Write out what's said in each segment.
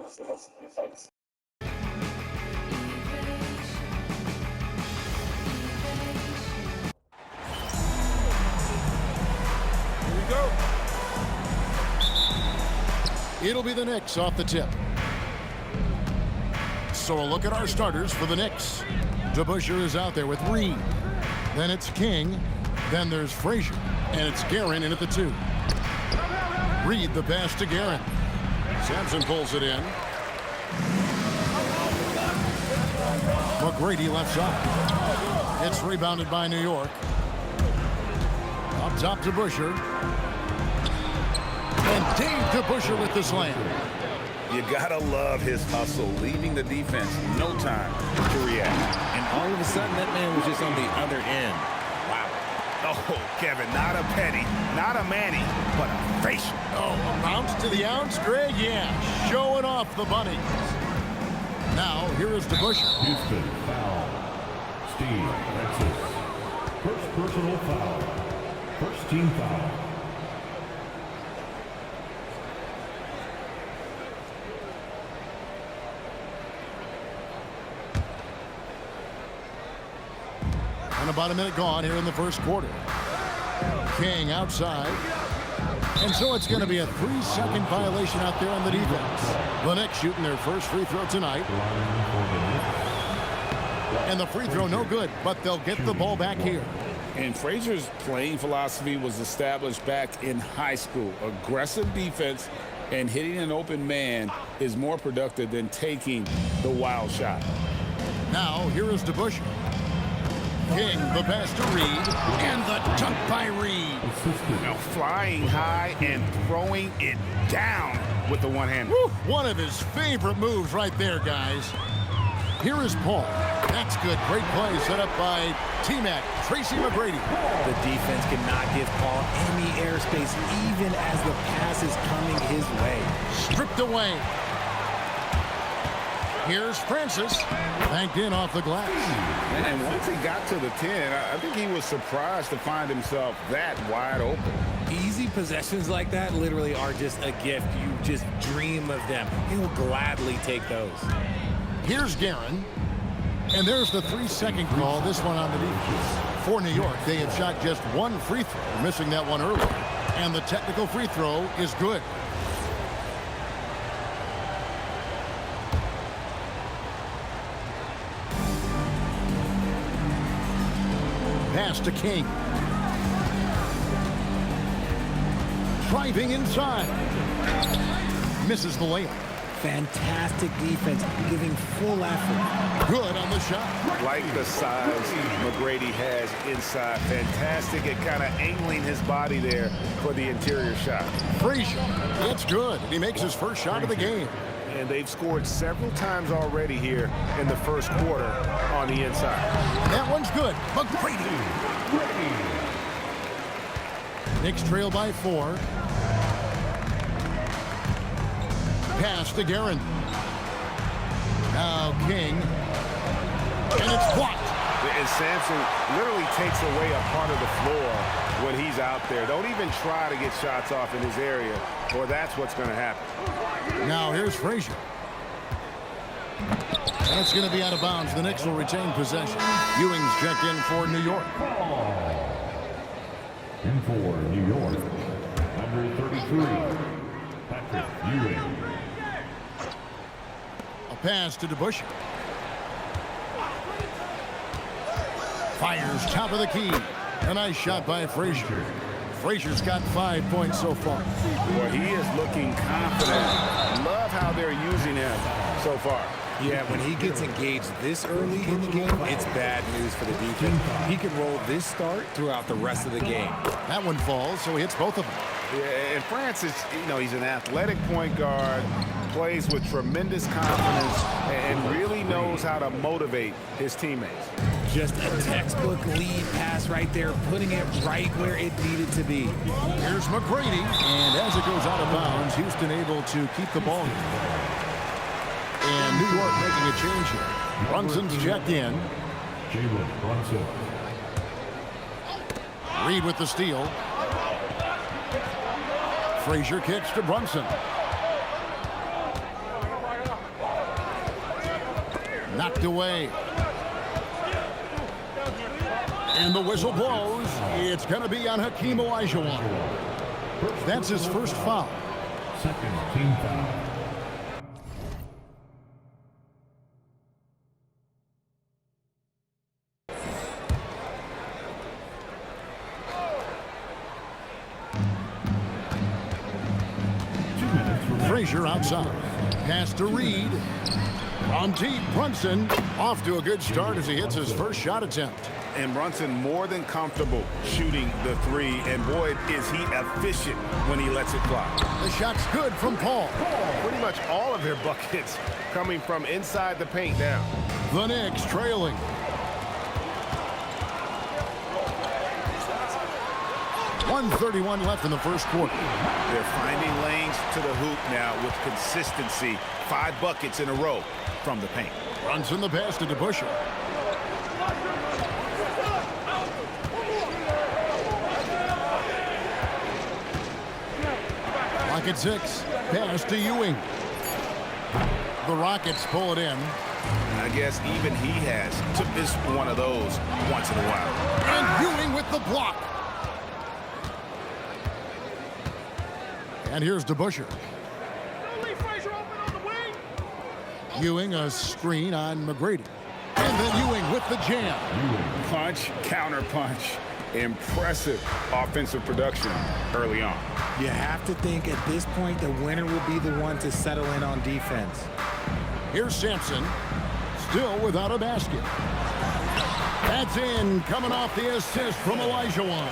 we go. It'll be the Knicks off the tip. So a look at our starters for the Knicks. DeBusschere is out there with Reed. Then it's King. Then there's Frazer. And it's Guerin in at the 2. Reed the pass to Guerin. Samson pulls it in. McGrady left side. It's rebounded by New York. Up top to DeBusschere. And Dave DeBusschere with the slam. You gotta love his hustle, leaving the defense no time to react. And all of a sudden, that man was just on the other end. Wow. Oh, Kevin, not a penny, not a Manny, but a facial. Oh, a bounce to the ounce, Greg? Yeah, showing off the bunnies. Now, here is DeBusschere. Houston, foul. Steve, Texas. First personal foul. First team foul. And about a minute gone here in the first quarter. King outside. And so it's going to be a 3-second violation out there on the defense. The Knicks shooting their first free throw tonight. And the free throw no good, but they'll get the ball back here. And Frazer's playing philosophy was established back in high school. Aggressive defense and hitting an open man is more productive than taking the wild shot. Now, here is DeBusschere. King, the pass to Reed, and the dunk by Reed. Now flying high and throwing it down with the one-hand. One of his favorite moves right there, guys. Here is Paul. That's good. Great play set up by T-Mac, Tracy McGrady. The defense cannot give Paul any airspace, even as the pass is coming his way. Stripped away. Here's Francis, banked in off the glass. And once he got to the 10, I think he was surprised to find himself that wide open. Easy possessions like that literally are just a gift. You just dream of them. He will gladly take those. Here's Guerin. And there's the 3-second call, this one on the defense. For New York, they have shot just one free throw, missing that one earlier. And the technical free throw is good. Pass to King. Driving inside. Misses the layup. Fantastic defense, giving full effort. Good on the shot. Like the size McGrady has inside. Fantastic at kind of angling his body there for the interior shot. Frazer, that's good. He makes his first shot of the game. And they've scored several times already here in the first quarter on the inside. That one's good. McGrady. Knicks trail by 4. Pass to Guerin. Now King. And it's blocked. And Samson literally takes away a part of the floor when he's out there. Don't even try to get shots off in his area, or that's what's going to happen. Now here's Frazer. And it's going to be out of bounds. The Knicks will retain possession. Ewing's checked in for New York. In for New York, number 33, Patrick Ewing. A pass to DeBusschere. Fires top of the key. A nice shot by Frazer. Frazer's got 5 points so far. Well, he is looking confident. Love how they're using him so far. Yeah, when he gets engaged this early in the game, it's bad news for the defense. He can roll this start throughout the rest of the game. That one falls, so he hits both of them. Yeah, and Francis, he's an athletic point guard, plays with tremendous confidence, and really knows how to motivate his teammates. Just a textbook lead pass right there, putting it right where it needed to be. Here's McGrady, and as it goes out of bounds, Houston able to keep the ball here. And New York making a change here. Brunson's checked in. Brunson. Reed with the steal. Frazer kicks to Brunson. Knocked away. And the whistle blows. It's going to be on Hakeem Olajuwon. That's his first foul. Second team foul. Frazer outside. Pass to Reed. On deep, Brunson off to a good start as he hits his first shot attempt. And Brunson more than comfortable shooting the three. And boy, is he efficient when he lets it fly. The shot's good from Paul. Pretty much all of their buckets coming from inside the paint now. The Knicks trailing. .131 left in the first quarter. They're finding lanes to the hoop now with consistency. 5 buckets in a row from the paint. Brunson the pass to DeBusschere. Lock at 6. Pass to Ewing. The Rockets pull it in. I guess even he has to miss one of those once in a while. And Ewing with the block. And here's DeBusschere. Ewing a screen on McGrady. And then Ewing with the jam. Punch, counter punch. Impressive offensive production early on. You have to think at this point the winner will be the one to settle in on defense. Here's Samson. Still without a basket. That's in, coming off the assist from Olajuwon.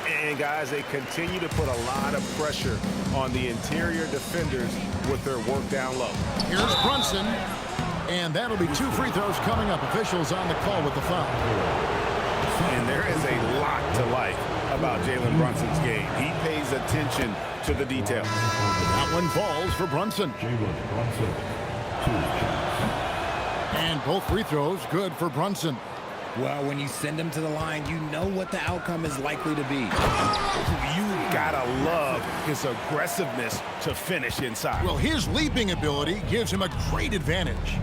And guys, they continue to put a lot of pressure on the interior defenders with their work down low. Here's Brunson. And that'll be 2 free throws coming up. Officials on the call with the foul. And there is a lot to like about Jalen Brunson's game. He pays attention to the details. That one falls for Brunson. Jalen Brunson. 2 shots. And both free throws good for Brunson. Well, when you send him to the line, you know what the outcome is likely to be. You gotta love his aggressiveness to finish inside. Well, his leaping ability gives him a great advantage.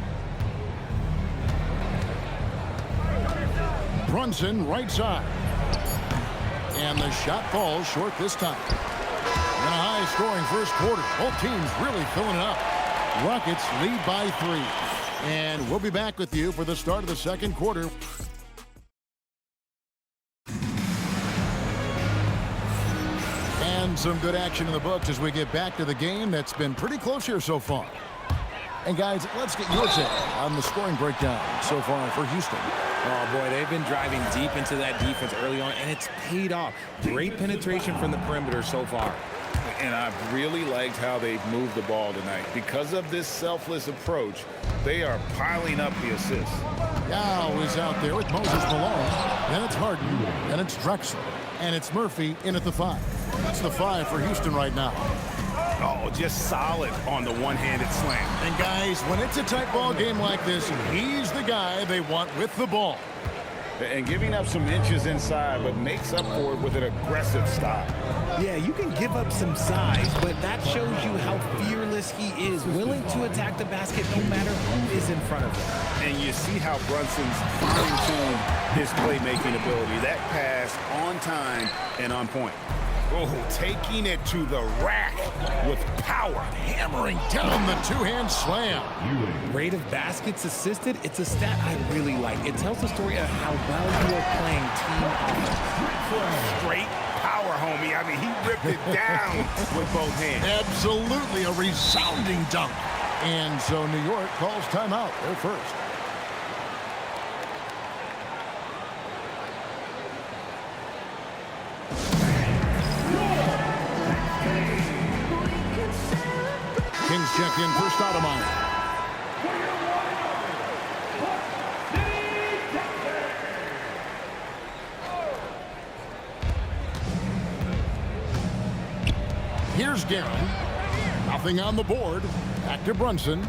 Brunson right side. And the shot falls short this time. In a high-scoring first quarter. Both teams really filling it up. Rockets lead by 3. And we'll be back with you for the start of the second quarter. And some good action in the books as we get back to the game that's been pretty close here so far. And guys, let's get your take on the scoring breakdown so far for Houston. Oh boy, they've been driving deep into that defense early on, and it's paid off. Great penetration from the perimeter so far. And I've really liked how they've moved the ball tonight. Because of this selfless approach, they are piling up the assists. Now is out there with Moses Malone. Then it's Harden. Then it's Drexler. And it's Murphy in at the 5. That's the 5 for Houston right now. Oh, just solid on the one-handed slam. And guys, when it's a tight ball game like this, he's the guy they want with the ball. And giving up some inches inside, but makes up for it with an aggressive style. Yeah, you can give up some size, but that shows you how fearless he is, willing to attack the basket no matter who is in front of him. And you see how Brunson's fine-tuned his playmaking ability. That pass on time and on point. Oh, taking it to the rack with power. Hammering down the two-hand slam. Rate of baskets assisted, it's a stat I really like. It tells the story of how well you are playing team offense. Straight power, homie. I mean, he ripped it down with both hands. Absolutely a resounding dunk. And so New York calls timeout. They're first. Kings check in for Stoudemire. Here's Guerin. Nothing on the board. Back to Brunson.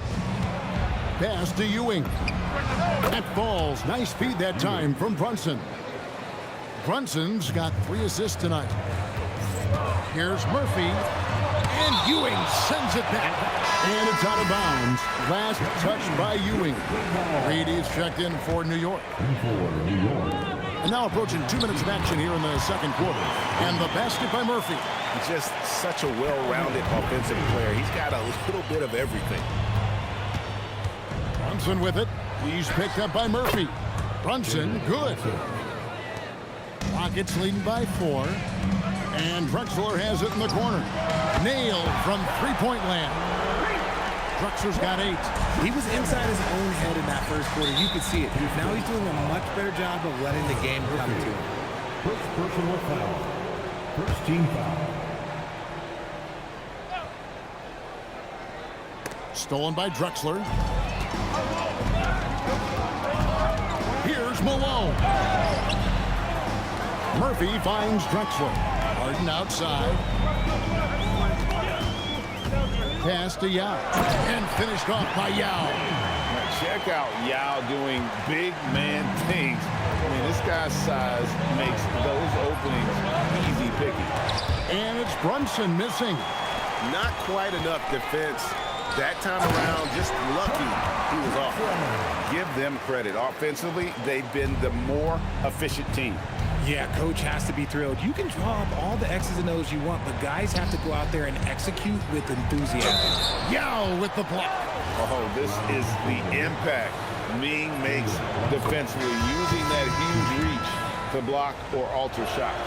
Pass to Ewing. That falls. Nice feed that time from Brunson. Brunson's got 3 assists tonight. Here's Murphy. And Ewing sends it back. And it's out of bounds. Last touch by Ewing. Reed is checked in for New York. And now approaching 2 minutes of action here in the second quarter. And the basket by Murphy. Just such a well-rounded offensive player. He's got a little bit of everything. Brunson with it. He's picked up by Murphy. Brunson, good. Rockets leading by 4. And Drexler has it in the corner. Nailed from three-point land. Drexler's got 8. He was inside his own head in that first quarter. You could see it. Now he's doing a much better job of letting the game come to him. First personal foul. First team foul. Stolen by Drexler. Here's Malone. Murphy finds Drexler. Harden outside. Pass to Yao. And finished off by Yao. Check out Yao doing big man things. I mean, this guy's size makes those openings easy picking. And it's Brunson missing. Not quite enough defense. That time around, just lucky he was off. Give them credit. Offensively, they've been the more efficient team. Yeah, coach has to be thrilled. You can draw up all the X's and O's you want, but guys have to go out there and execute with enthusiasm. Yao with the block. Oh, this is the impact Ming makes defensively, using that huge reach to block or alter shots.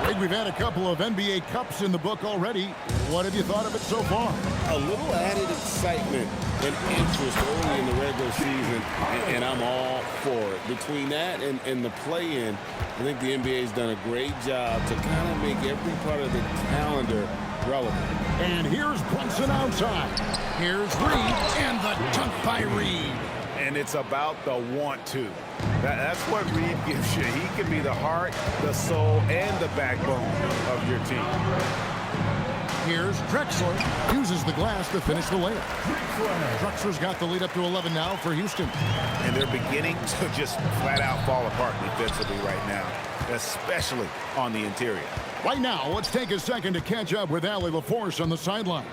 Greg, we've had a couple of NBA Cups in the book already. What have you thought of it so far? A little added excitement and interest early in the regular season, and I'm all for it. Between that and the play-in, I think the NBA's done a great job to kind of make every part of the calendar relevant. And here's Brunson outside. Here's Reed, and the dunk by Reed. And it's about the want to. That's what Reed gives you. He can be the heart, the soul, and the backbone of your team. Here's Drexler. Uses the glass to finish the layup. Drexler's got the lead up to 11 now for Houston. And they're beginning to just flat out fall apart defensively right now, especially on the interior. Right now, let's take a second to catch up with Allie LaForce on the sidelines.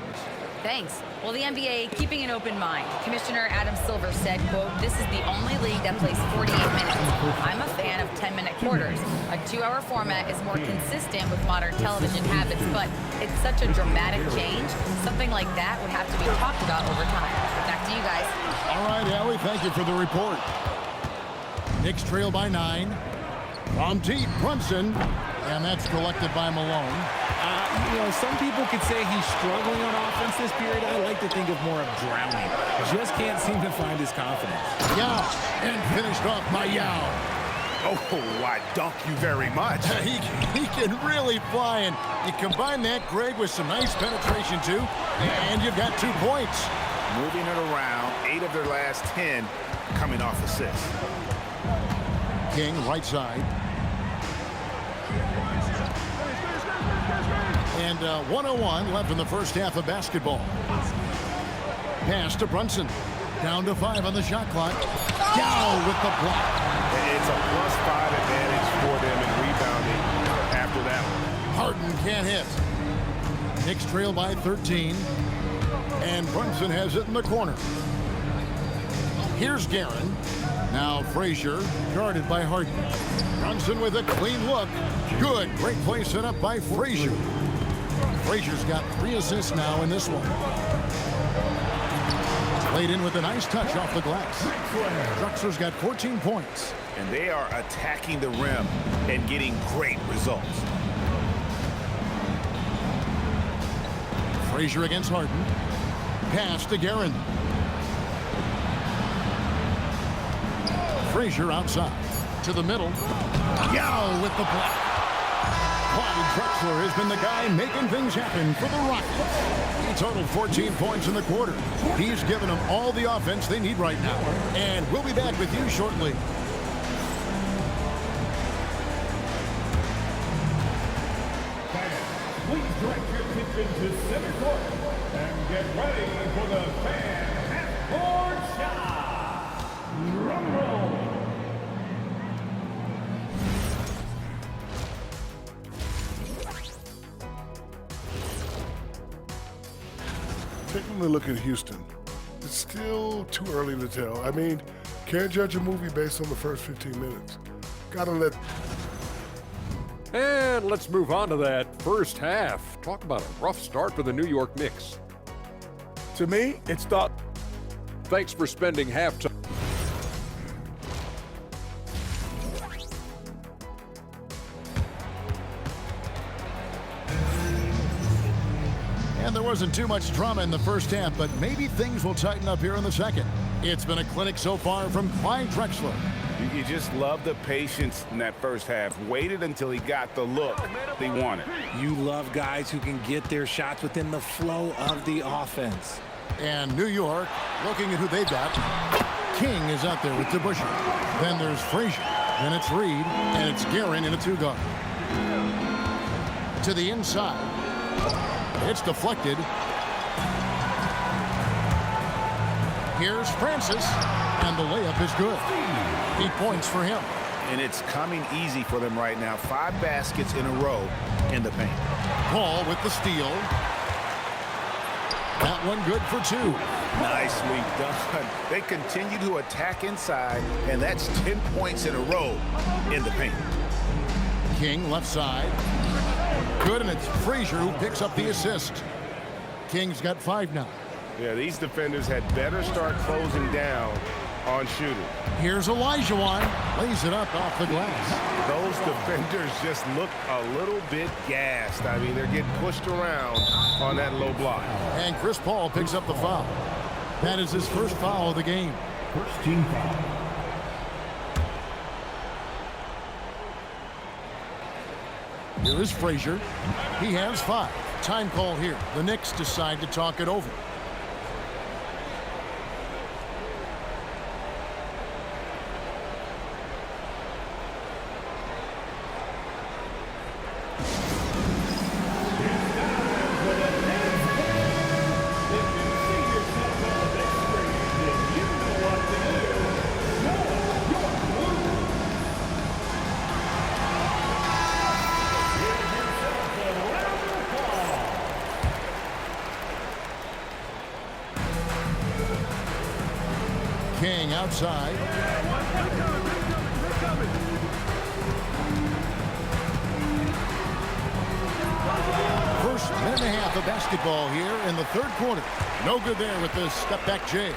Thanks. Well, the NBA keeping an open mind. Commissioner Adam Silver said, quote, "This is the only league that plays 48 minutes. I'm a fan of 10-minute quarters. A 2-hour format is more consistent with modern television habits, but it's such a dramatic change. Something like that would have to be talked about over time." Back to you guys. All right, Allie, thank you for the report. Knicks trail by 9. From deep, Brunson, and that's collected by Malone. You know, some people could say he's struggling on offense this period. I like to think of more of drowning. Just can't seem to find his confidence. Yao, and finished off by Yao. Oh, I dunk you very much. He can really fly, and you combine that, Greg, with some nice penetration, too, and you've got 2 points. Moving it around, 8 of their last 10 coming off assists. King, right side. And 1:01 left in the first half of basketball. Pass to Brunson. Down to 5 on the shot clock. Yao with the block. It's a +5 advantage for them in rebounding after that one. Harden can't hit. Knicks trail by 13. And Brunson has it in the corner. Here's Guerin. Now Frazer, guarded by Harden. Brunson with a clean look. Good. Great play set up by Frazer. Frazier's got 3 assists now in this one. Played in with a nice touch off the glass. Drexler's got 14 points. And they are attacking the rim and getting great results. Frazer against Harden. Pass to Guerin. Frazer outside. To the middle. Yao with the block. Clyde Drexler has been the guy making things happen for the Rockets. He totaled 14 points in the quarter. He's given them all the offense they need right now. And we'll be back with you shortly. Please direct your attention to center court and get ready for the fan half-court shot. Drum roll. Let me look at Houston. It's still too early to tell. I mean, can't judge a movie based on the first 15 minutes. Gotta let... And let's move on to that first half. Talk about a rough start for the New York Knicks. To me, it's thought... Thanks for spending halftime. And there wasn't too much drama in the first half, but maybe things will tighten up here in the second. It's been a clinic so far from Clyde Drexler. You just love the patience in that first half. Waited until he got the look he wanted. You love guys who can get their shots within the flow of the offense. And New York, looking at who they've got. King is out there with DeBusschere. Then there's Frazer. Then it's Reed. And it's Guerin in a two-guard. To the inside. It's deflected. Here's Francis. And the layup is good. 8 points for him. And it's coming easy for them right now. 5 baskets in a row in the paint. Paul with the steal. That one good for 2. Nicely done. They continue to attack inside, and that's 10 points in a row in the paint. King left side. Good, and it's Frazer who picks up the assist. King's got 5 now. Yeah, these defenders had better start closing down on shooting. Here's Olajuwon. Lays it up off the glass. Those defenders just look a little bit gassed. I mean, they're getting pushed around on that low block. And Chris Paul picks up the foul. That is his first foul of the game. First team foul. Here is Frazer. He has 5. Time call here. The Knicks decide to talk it over. King outside. First minute and a half of basketball here in the third quarter. No good there with the step back J.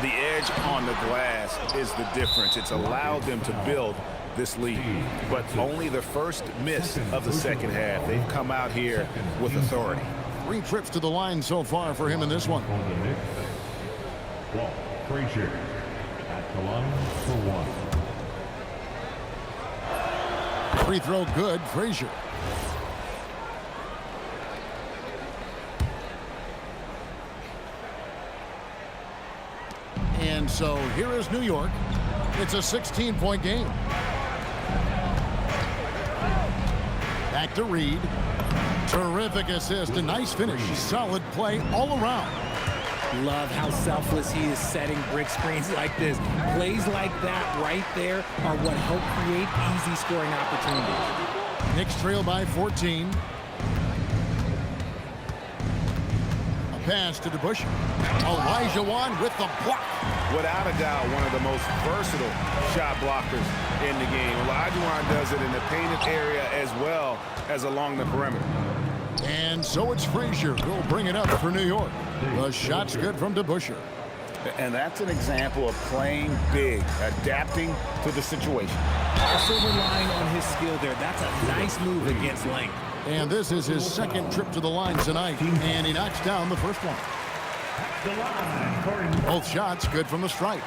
The edge on the glass is the difference. It's allowed them to build this lead, but only the first miss of the second half. They've come out here with authority. 3 trips to the line so far for him in this one. For the Knicks, Walt, Frazier at the line for 1. Free throw good, Frazier. And so here is New York. It's a 16-point game. Back to Reed. Terrific assist, a nice finish. Solid play all around. Love how selfless he is setting brick screens like this. Plays like that right there are what help create easy scoring opportunities. Knicks trail by 14. A pass to DeBusschere. Olajuwon with the block. Without a doubt, one of the most versatile shot blockers in the game. Olajuwon does it in the painted area as well as along the perimeter. And so it's Frazier who'll bring it up for New York. The shot's good from DeBusschere. And that's an example of playing big, adapting to the situation. Also relying on his skill there. That's a nice move against length. And this is his second trip to the line tonight. And he knocks down the first one. Both shots good from the stripe.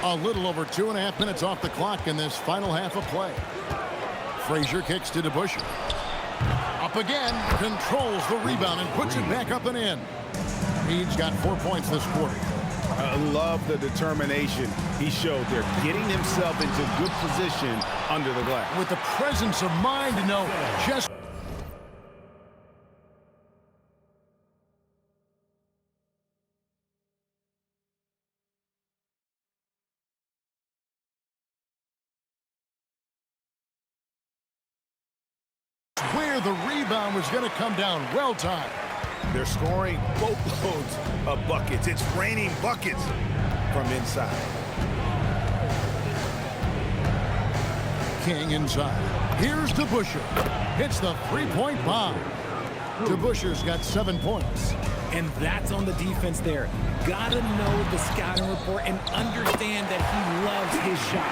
A little over 2.5 minutes off the clock in this final half of play. Frazier kicks to DeBusschere. Up again, controls the rebound and puts it back up and in. He's got 4 points this quarter. I love the determination he showed there, getting himself into good position under the glass. With the presence of mind to know just where the rebound was going to come down. Well timed. They're scoring boatloads of buckets. It's raining buckets from inside. King inside. Here's DeBusschere. Hits the three-point bomb. DeBusschere's got 7 points. And that's on the defense there. Gotta know the scouting report and understand that he loves his shot.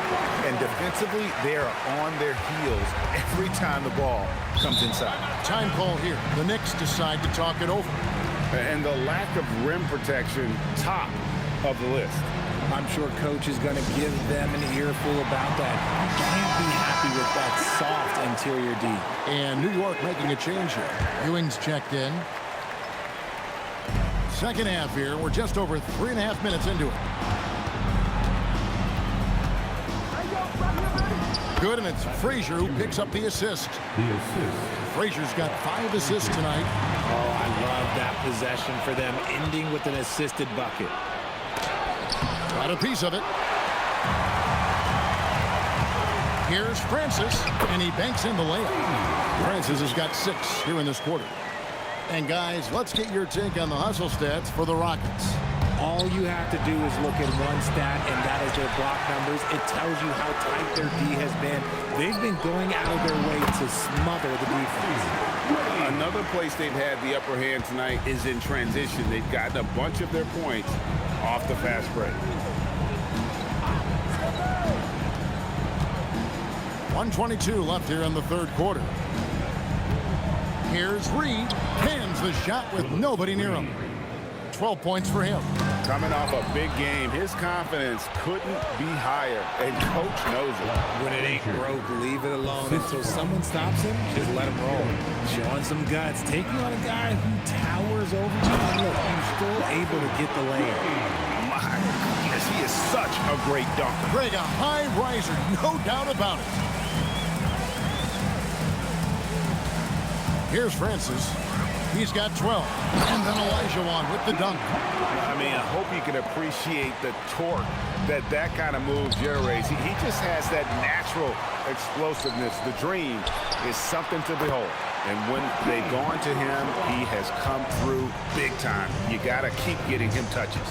And defensively, they are on their heels every time the ball comes inside. Time call here. The Knicks decide to talk it over. And the lack of rim protection, top of the list. I'm sure coach is going to give them an earful about that. You can't be happy with that soft interior D. And New York making a change here. Ewing's checked in. Second half here. We're just over 3.5 minutes into it. Good, and it's Frazer who picks up the assist. Frazer's got 5 assists tonight. Oh, I love that possession for them, ending with an assisted bucket. Got a piece of it. Here's Francis, and he banks in the layup. Francis has got 6 here in this quarter. And guys, let's get your take on the hustle stats for the Rockets. All you have to do is look at one stat, and that is their block numbers. It tells you how tight their D has been. They've been going out of their way to smother the defense. Another place they've had the upper hand tonight is in transition. They've gotten a bunch of their points off the fast break. 1:22 left here in the third quarter. Here's Reed. Cans the shot with nobody near him. 12 points for him. Coming off a big game, his confidence couldn't be higher, and coach knows it. When it ain't broke, leave it alone until someone stops him. Just let him roll. Showing some guts, taking on a guy who towers over you. And look, he's still able to get the layup. My goodness, he is such a great dunker. Greg, a high riser, no doubt about it. Here's Francis. He's got 12. And then Olajuwon with the dunk. I mean, I hope you can appreciate the torque that kind of move generates. He just has that natural explosiveness. The dream is something to behold. And when they've gone to him, he has come through big time. You got to keep getting him touches.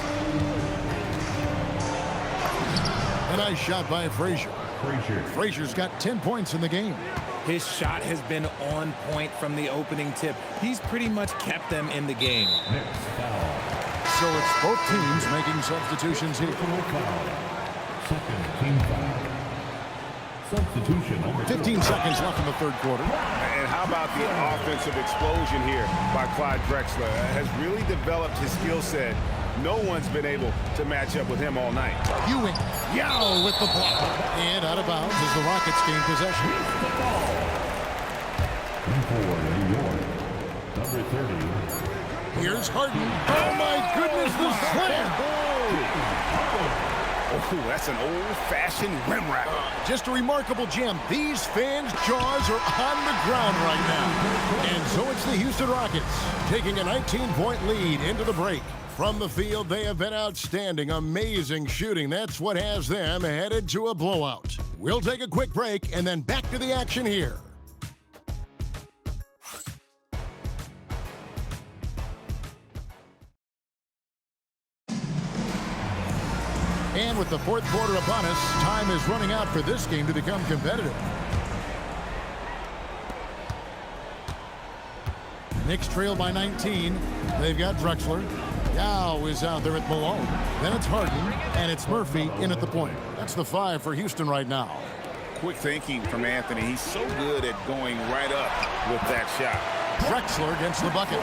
A nice shot by Frazer. Frazer's got 10 points in the game. His shot has been on point from the opening tip. He's pretty much kept them in the game. So it's both teams making substitutions here. Second team foul. Substitution. 15 seconds left in the third quarter. And how about the offensive explosion here by Clyde Drexler? Has really developed his skill set. No one's been able to match up with him all night. Ewing, yow, with the block. And out of bounds as the Rockets gain possession. For New York, number 30. Here's Harden. Oh, my goodness, the slam. Oh, that's an old-fashioned rim wrap. Just a remarkable gem. These fans' jaws are on the ground right now. And so it's the Houston Rockets taking a 19-point lead into the break. From the field, they have been outstanding. Amazing shooting. That's what has them headed to a blowout. We'll take a quick break and then back to the action here. And with the fourth quarter upon us, time is running out for this game to become competitive. Knicks trail by 19. They've got Drexler. Yao is out there at Malone. Then it's Harden, and it's Murphy in at the point. That's the 5 for Houston right now. Quick thinking from Anthony. He's so good at going right up with that shot. Drexler against the bucket.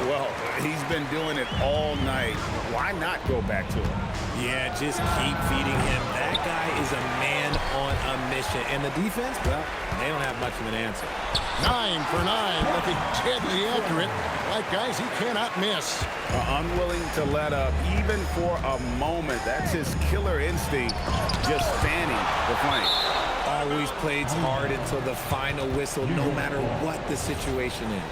Well, he's been doing it all night. Why not go back to him? Yeah, just keep feeding him. That guy is a man on a mission. And the defense, well, they don't have much of an answer. 9 for 9, looking deadly accurate. Like, guys, he cannot miss. Unwilling to let up, even for a moment. That's his killer instinct, just fanning the flame. Always plays hard until the final whistle, no matter what the situation is.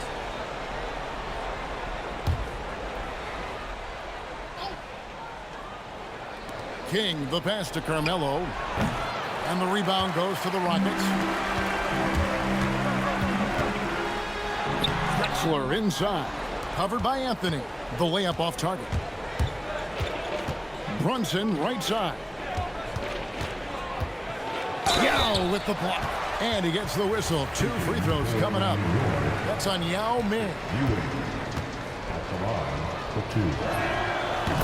King, the pass to Camelo. And the rebound goes to the Rockets. Drexler inside. Covered by Anthony. The layup off target. Brunson right side. Yao with the block. And he gets the whistle. 2 free throws coming up. That's on Yao Ming.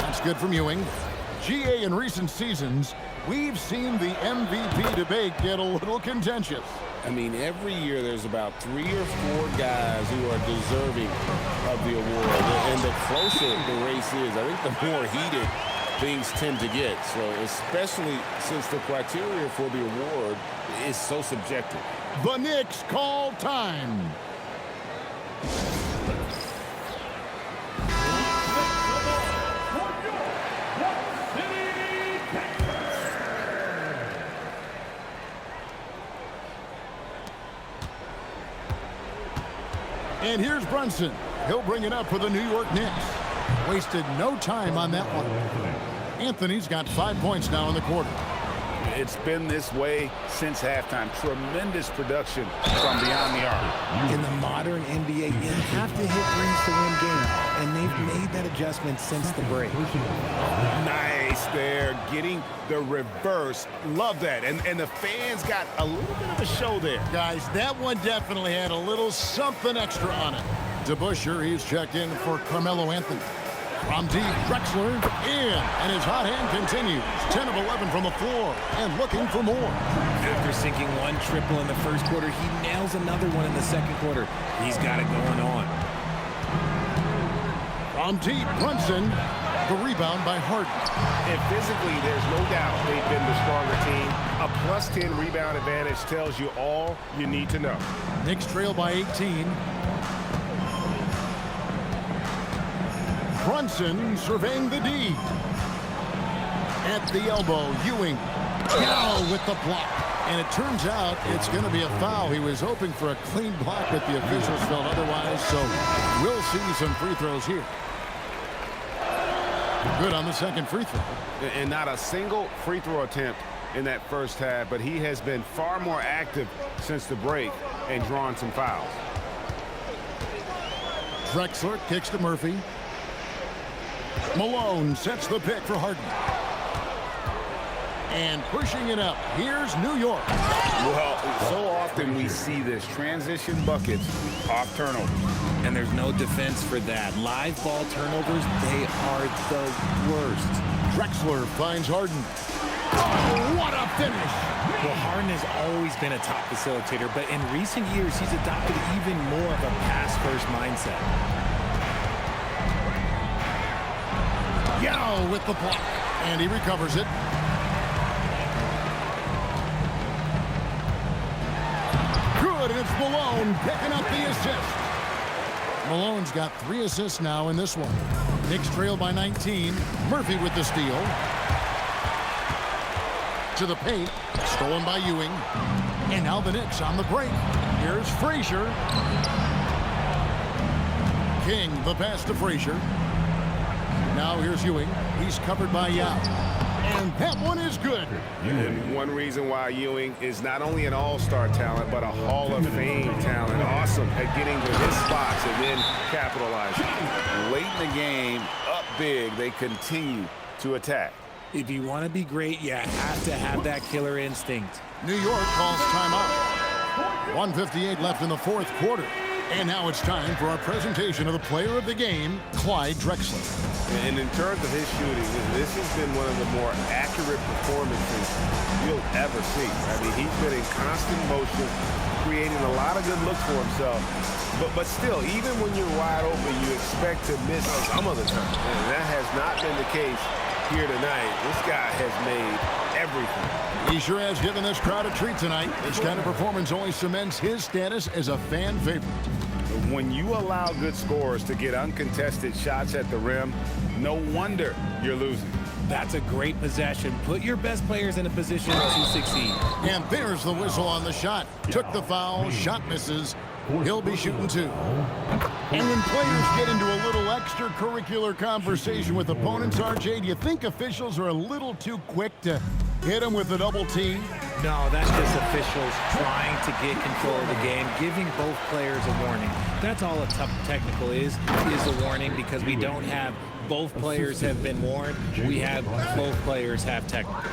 That's good from Ewing. GA in recent seasons, we've seen the MVP debate get a little contentious. I mean, every year there's about 3 or 4 guys who are deserving of the award. And the closer the race is, I think the more heated things tend to get. So especially since the criteria for the award is so subjective. The Knicks call time. And here's Brunson. He'll bring it up for the New York Knicks. Wasted no time on that one. Anthony's got 5 points now in the quarter. It's been this way since halftime. Tremendous production from beyond the arc. In the modern NBA, you have to hit threes to win games, and they've made that adjustment since the break. Nice there, getting the reverse. Love that. And the fans got a little bit of a show there. Guys, that one definitely had a little something extra on it. DeBusschere, he's checked in for Carmelo Anthony. From deep, Drexler in, and his hot hand continues. 10 of 11 from the floor, and looking for more. After sinking 1 triple in the first quarter, he nails another one in the second quarter. He's got it going on. From deep, Brunson. The rebound by Harden. And physically, there's no doubt they've been the stronger team. A +10 rebound advantage tells you all you need to know. Knicks trail by 18. Brunson surveying the D. At the elbow, Ewing. Now with the block. And it turns out it's going to be a foul. He was hoping for a clean block, but the officials felt otherwise. So we'll see some free throws here. Good on the second free throw. And not a single free throw attempt in that first half, but he has been far more active since the break and drawn some fouls. Drexler kicks to Murphy. Malone sets the pick for Harden. And pushing it up, here's New York. Well, so often we see this transition buckets off turnovers. And there's no defense for that. Live ball turnovers, they are the worst. Drexler finds Harden. Oh, what a finish! Well, Harden has always been a top facilitator, but in recent years, he's adopted even more of a pass-first mindset. Yao with the block, and he recovers it. Good, and it's Malone picking up the assist. Malone's got 3 assists now in this one. Knicks trail by 19. Murphy with the steal. To the paint, stolen by Ewing. And now the Knicks on the break. Here's Frazer. King, the pass to Frazer. Now here's Ewing. He's covered by Yao. And that one is good. And one reason why Ewing is not only an all-star talent, but a Hall of Fame talent. Awesome at getting to his spots and then capitalizing. Late in the game, up big, they continue to attack. If you want to be great, you have to have that killer instinct. New York calls timeout. 1:58 left in the fourth quarter. And now it's time for our presentation of the player of the game, Clyde Drexler. And in terms of his shooting, this has been one of the more accurate performances you'll ever see. I mean, he's been in constant motion, creating a lot of good looks for himself. But still, even when you're wide open, you expect to miss some of the time. And that has not been the case here tonight. This guy has made everything. He sure has given this crowd a treat tonight. This kind of performance only cements his status as a fan favorite. When you allow good scorers to get uncontested shots at the rim, no wonder you're losing. That's a great possession. Put your best players in a position to succeed. And there's the whistle on the shot. Took the foul, shot misses. He'll be shooting 2. And when players get into a little extracurricular conversation with opponents, RJ, do you think officials are a little too quick to hit them with a double T? No, that's just officials trying to get control of the game, giving both players a warning. That's all a tough technical is a warning, because we don't have both players have been warned. We have both players have technicals.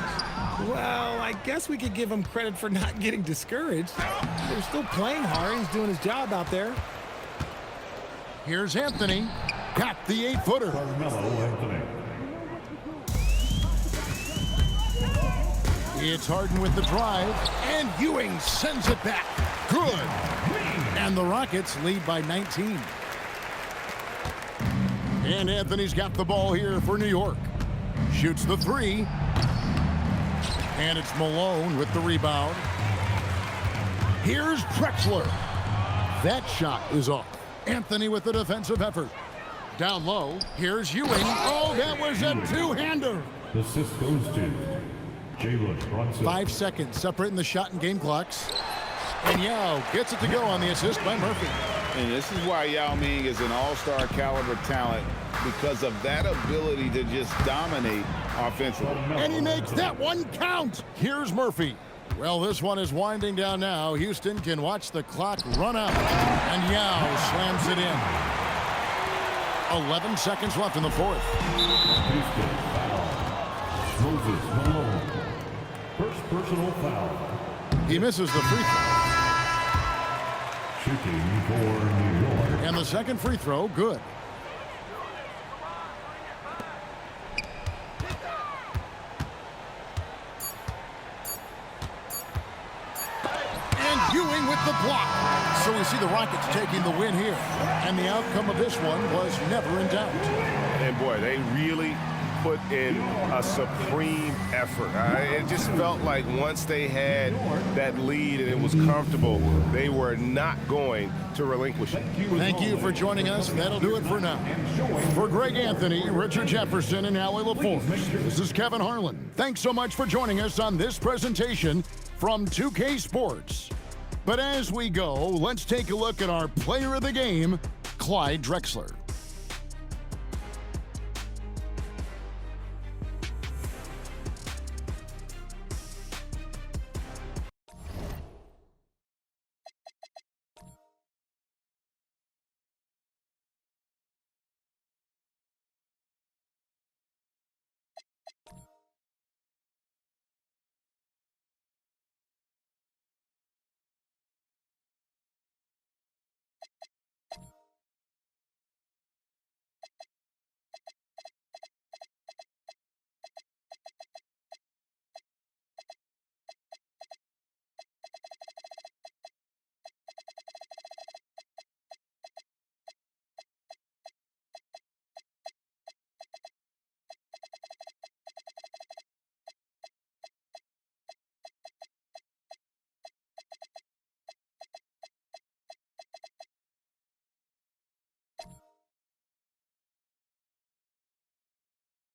Well, I guess we could give him credit for not getting discouraged. They're still playing hard. He's doing his job out there. Here's Anthony. Got the 8-footer. It's Harden with the drive, and Ewing sends it back. Good. And the Rockets lead by 19. And Anthony's got the ball here for New York. Shoots the 3. And it's Malone with the rebound. Here's Drexler. That shot is off. Anthony with the defensive effort. Down low, here's Ewing. Oh, that was a two-hander. The assist goes to Brunson. 5 seconds separating the shot and game clocks. And Yao gets it to go on the assist by Murphy. And this is why Yao Ming is an all-star caliber talent, because of that ability to just dominate offensively. And he makes that one count. Here's Murphy. Well, this one is winding down now. Houston can watch the clock run out. And Yao slams it in. 11 seconds left in the fourth. Houston foul. Moses Malone. First personal foul. He misses the free throw. Shooting for New York. And the second free throw, good. And Ewing with the block. So we see the Rockets taking the win here. And the outcome of this one was never in doubt. And boy, they really put in a supreme effort. It just felt like once they had that lead and it was comfortable, they were not going to relinquish it. Thank you for joining us. That'll do it for now. For Greg Anthony, Richard Jefferson, and Allie LaForce, this is Kevin Harlan. Thanks so much for joining us on this presentation from 2K Sports. But as we go, let's take a look at our player of the game, Clyde Drexler.